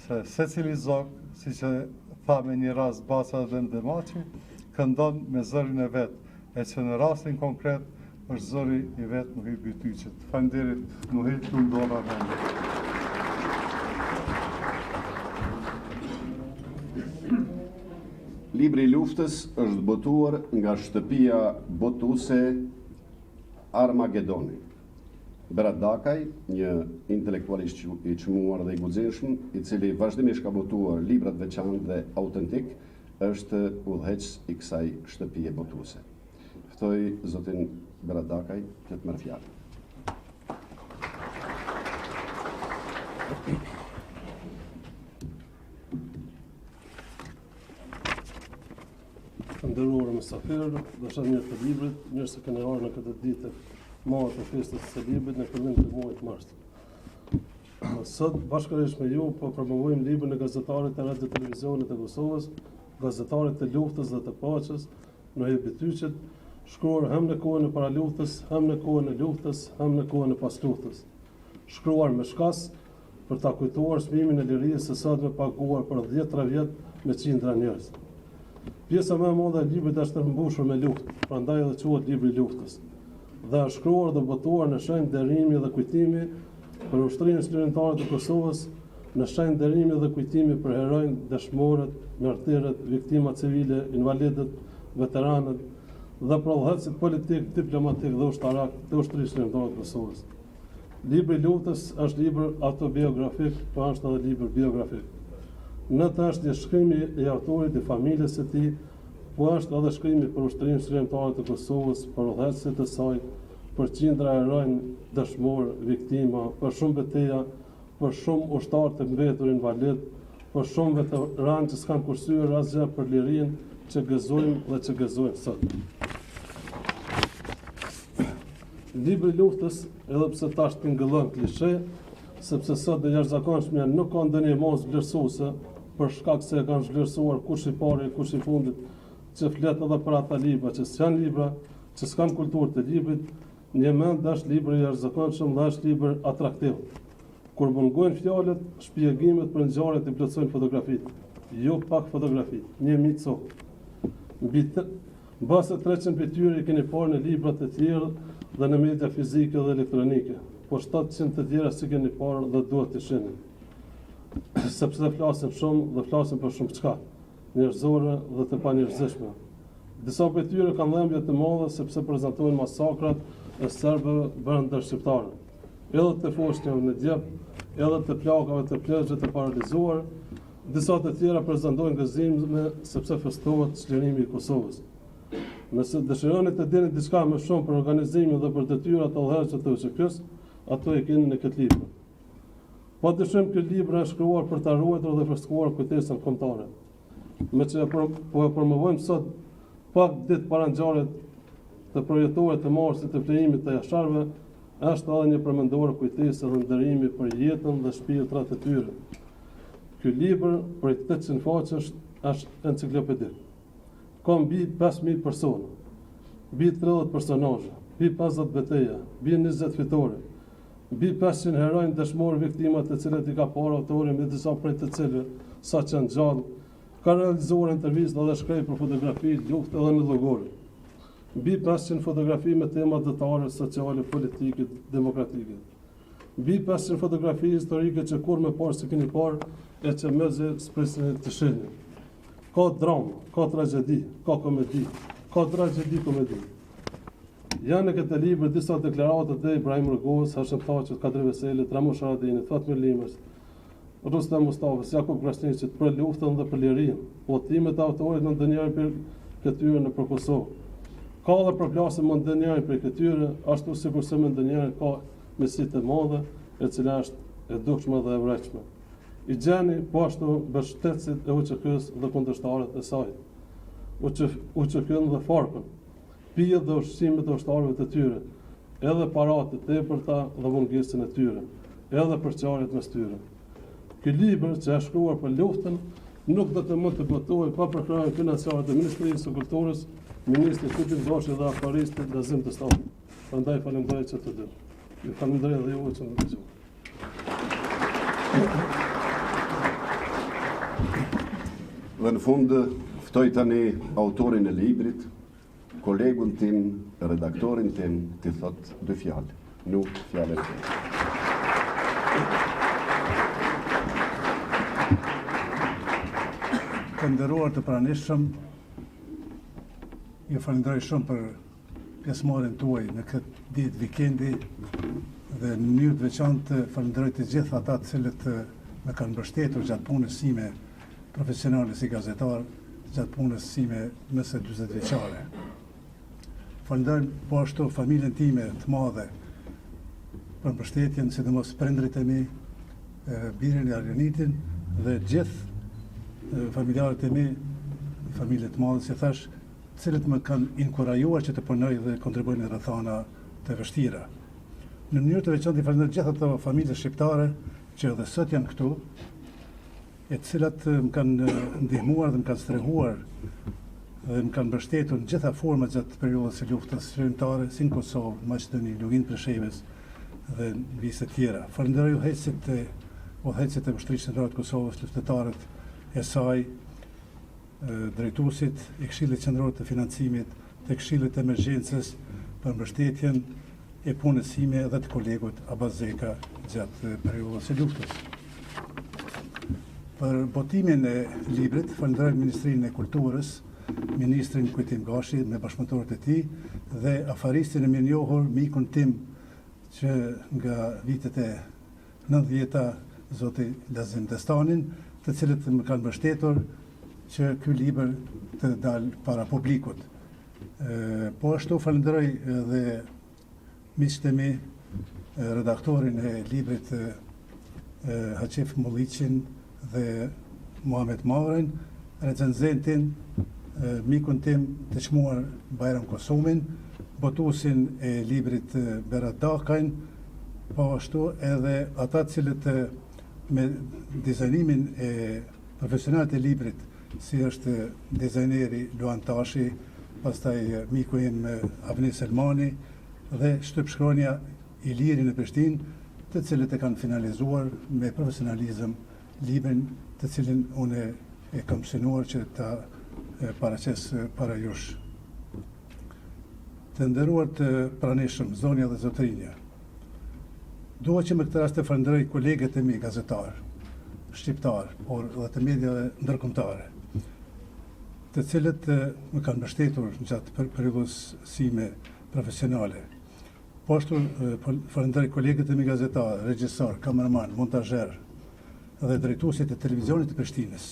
se secili zog, siç e tha me një rast Baca dhe Mdemaçi, këndon me zërin e vet, e që në rastin konkret është zëri i vet Nuhi Bytyqit. Faleminderit Nuhi, tu ndona vendi. Libri i luftës është botuar nga shtëpia botuese Armagedoni. Berat Dakaj, një intelektualist i çmuar dhe i guximshëm, i cili vazhdimisht ka botuar libra të veçantë dhe autentik, është udhëheqës i kësaj shtëpie botuese. Ftoj zotin Beradakaj që të merr fjalën. Nderuar mysafirë, dashur mirë të librit, mirë se keni ardhur në këtë ditë madhe të festës së librit në fillim të muajit mars. Sot bashkërisht me ju po promovojmë librin e gazetarit të radio televizionit të Kosovës, Gazetarit të luftës dhe të paqes, Noe Bityçit, shkruar hem në kohën e paraluftës, hem në kohën e luftës, hem në kohën e pasluftës. Shkruar me shkas për ta kujtuar çmimin e lirisë së sotme paguar për 10 vjet me qindra njerëz. Pjesa më e madhe e librit është mbushur me luftë, prandaj edhe quhet libri i luftës. Dhe është shkruar dhe botuar në shenjë nderimi dhe kujtimi për ushtrinë shlirimtare të Kosovës, në shenjë nderimi dhe kujtimi për heronjt, dëshmorët, martirët, viktimat civile, invalidët, veteranët dhe prodhuesit politik, diplomatik dhe ushtarak të ushtrisë shlirimtare të Kosovës. Libri i luftës është libër autobiografik, po është edhe libër biografik. Në të është shkrimi i autorit i familjes së tij, po është edhe shkrimi për ushtrinë shlirimtare të Kosovës, për udhëheqësit e saj, për qindra heronj, dëshmor, viktima, për shumë betejë, për shumë ushtarë të mbetur invalid, për shumë veteranë që s'kan kursyer asgjë për lirinë që gëzojmë dhe që gëzojmë sot. Libri i luftës, edhe pse tash tingëllon klishe, sepse sot dhe jashtëzakonshmja nuk ka ndonjë mos vlerësuese, për shkak se e kanë vlerësuar kush i pari, kush i fundit, që flet edhe për ata libra që s'janë libra, që s'kan kulturë të librit, një mend është libër i jashtëzakonshëm dhe është libër atraktiv. Kur mungojnë fjalët, shpjegimet për ngjarjet i plotësojnë fotografitë, jo pak fotografi, një mico. Mbase 300 për tyre i keni parë në librat e tjerë dhe në media fizike dhe elektronike, po 700 të tjera si keni parë dhe duhet të shihni. Sepse dhe flasim shumë dhe flasim për shumë çka, njerëzore dhe të panjerëzishme. Disa për tyre kanë dhëmbje të mëdha sepse prezantojnë masakrat e serbëve brenda shqiptarëve. Edhe të foshnjave në Djep, edhe të plagave të plazhe të paralizuar, disa të tjera prezantojnë gëzime sepse festohet çlirimi i Kosovës. Nëse dëshironi të dini diçka më shumë për organizimin dhe për detyrat e udhëheqësve të UÇK-s, ato e keni në këtë libër. Pa dyshim ky libër është shkruar për ta ruajtur dhe freskuar kujtesën kombëtare. Me që po e promovojmë sot pak ditë para ngjarjet të projektuar të marsit të vlejimit të jashtëve, është edhe një përmendore kujtesë dhe nderimi për jetën dhe shpirtrat e tyre. Ky libër për 800 faqesh është enciklopedik. Ka mbi 5000 persona, mbi 30 personazhe, mbi 50 betejë, mbi 20 fitore, mbi 500 heronj dëshmorë viktimat të cilët i ka parë autori me disa prej të cilëve sa që në gjallë, ka realizuar intervistë dhe shkrej për fotografi, luftë edhe në llogore. Mbi 500 fotografi me tema detare sociale, politike, demokratike. Mbi 500 fotografi historike që kur me parë se keni parë e që mëzë s'presni të shihni. Ka dramë, ka tragedi, ka komedi, ka tragedi komedi. Janë në këtë libër disa deklarata të Ibrahim Rugos, Hashim Thaçit, Kadri Veselit, Ramush Haradinit, Fatmir Limës, Rustem Mustafës, Jakub Krasniqit për luftën dhe për lirinë, votimet e autorit në ndonjërin për këtyre në për Kosovë. Ka dhe përplasje më ndonjërin për këtyre, ashtu sikurse më ndonjërin ka mesi të madhe, e cila është e dukshme dhe e vërejtshme. I gjeni po ashtu mbështetësit e UÇK-s dhe kundërshtarët e saj, UÇK-n dhe Farkën, pijet dhe ushqimet e ushtarëve të tyre, edhe paratë të tepërta dhe mungesën e tyre, edhe përçarjet mes tyre. Ky libër që është shkruar për luftën nuk do të mund të botohet pa përkrahjen financiare të Ministrisë së Kulturës, Ministrit Kutin Doshi dhe afaristit Lazim të Stat. Prandaj falenderoj që të dy. Ju falenderoj dhe ju që më dëgjoni. Dhe në fund ftoj tani autorin e librit, kolegun tim, redaktorin tim, të thot dy fjalë. Nuk fjalën tim. Të nderuar të pranishëm, ju falenderoj shumë për pjesëmarrjen tuaj në këtë ditë vikendi dhe në mënyrë të veçantë falenderoj të gjithë ata të cilët më kanë mbështetur gjatë punës sime profesionale si gazetar, gjatë punës sime mëse 40 vjeçare. Falenderoj po ashtu familjen time të madhe për mbështetjen, sidomos prindrit e mi, birin e Arjanitin dhe gjithë familjarët e mi, familje të madhe, si thash, cilët më kanë inkurajuar që të punoj dhe kontribuojnë në rrethana të vështira. Në mënyrë të veçantë falenderoj gjithë ato familje shqiptare që edhe sot janë këtu, e të cilat më kanë ndihmuar dhe më kanë strehuar dhe më kanë mbështetur në gjitha format gjatë periudhës së luftës shërimtare, si në Kosovë, në Maqedoni, Lugin Preshevës dhe në vise tjera. Falenderoj udhëheqësit e Mbështetërisë Qendrore të Kosovës, luftëtarët e saj, drejtuesit e Këshillit Qendror të Financimit, të Këshillit të Emergjencës për mbështetjen e punës sime dhe të kolegut Abbas Zeka gjatë periudhës së luftës. Për botimin e librit, falenderoj Ministrinë e Kulturës, Ministrin Kujtim Gashi me bashkëpunëtorët e tij dhe afaristin e mirënjohur, mikun tim që nga vitet e 90-ta, zoti Lazim Destanin, të cilët më kanë mbështetur që ky libër të dalë para publikut. Po ashtu falenderoj edhe miqtë e mi, redaktorin e librit Haqif Mulliqin dhe Muhamet Maurin, recenzentin, mikun tim të çmuar Bajram Kosumin, botuesin e librit Berat Dakajn, po ashtu edhe ata cilët me dizajnimin e profesionalit e librit, si është dizajneri Luan Tashi, pastaj miku im Avni Selmani dhe shtypshkronja Iliri në Prishtinë, të cilët e kanë finalizuar me profesionalizëm librin të cilin unë e kam shënuar që ta paraqes para jush. Të nderuar të pranishëm, zonja dhe zotrinja, dua që me këtë rast të falenderoj kolegët e mi gazetar, shqiptar, por dhe të mediave ndërkombëtare, të cilët më kanë mbështetur gjatë periudhës sime profesionale. Po ashtu falenderoj kolegët e mi gazetar, regjisor, kameraman, montazher dhe drejtuesit e televizionit të Prishtinës,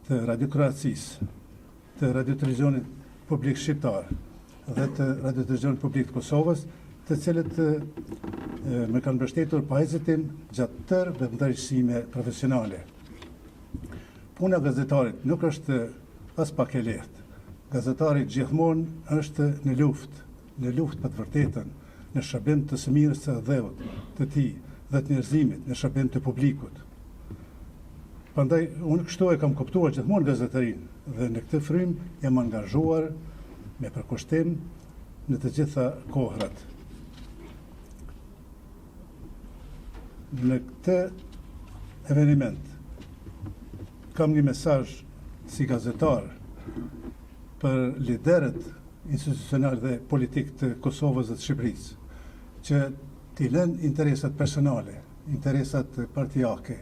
të Radio Kroacisë, të Radio Televizionit Publik Shqiptar dhe të Radio Televizionit Publik të Kosovës, të cilët më kanë mbështetur pa hezitim gjatë tërë veprimtarisime profesionale. Puna e gazetarit nuk është as pak e lehtë. Gazetari gjithmonë është në luftë për të vërtetën, në shërbim të së mirës së dheut të tij dhe të njerëzimit, në shërbim të publikut. Prandaj unë kështu e kam kuptuar gjithmonë gazetarinë dhe në këtë frymë jam angazhuar me përkushtim në të gjitha kohrat. Në këtë eveniment kam një mesazh si gazetar për liderët institucional dhe politik të Kosovës dhe të Shqipërisë, që t'i lënë interesat personale, interesat partijake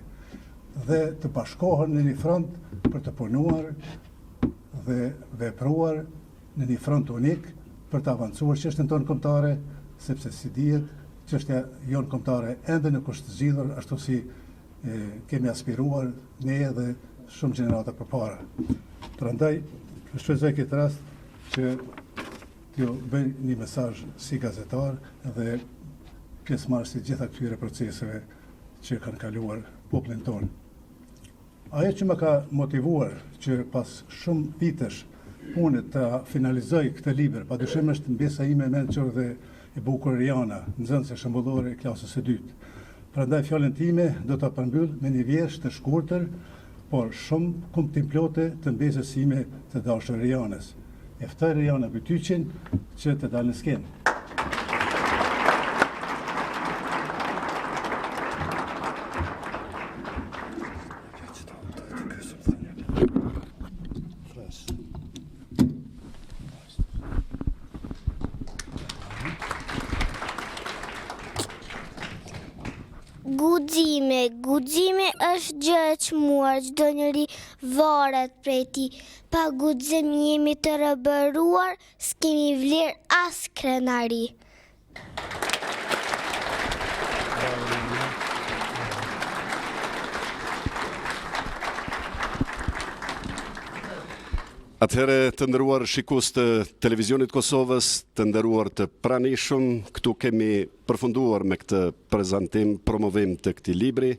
dhe të bashkohen në një front për të punuar dhe vepruar në një front unik për të avancuar çështën tonë kombëtare, sepse si dihet, çështja jonë kombëtare ende nuk është zgjidhur ashtu si kemi aspiruar ne dhe shumë gjenerata përpara. Prandaj, shpresoj këtë rast që t'ju bëj një mesazh si gazetar dhe pjesëmarrës si gjitha këtyre proceseve që kanë kaluar popullin tonë. Ajo që më ka motivuar që pas shumë vitesh unë të finalizoj këtë libër, padyshim është mbesa ime e mençur dhe e bukur Riana, nxënëse shembullore e klasës së dytë. Prandaj fjalën time do ta përmbyll me një vjersh të shkurtër, por shumë kuptimplote të mbesës sime të dashur Rianës. E ftoj Riana Bytyqin që të dalë në skenë. Guximi është gjë e çmuar, çdo njeri varet prej tij. Pa guxim jemi të rëbëruar, s'kemi vlerë as krenari. Atëherë të nderuar shikues të televizionit Kosovës, të nderuar të pranishëm, këtu kemi përfunduar me këtë prezantim, promovim të këtij libri.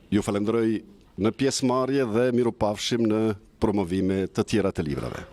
Ju falenderoj në pjesëmarrje dhe mirupafshim në promovime të tjera të librave.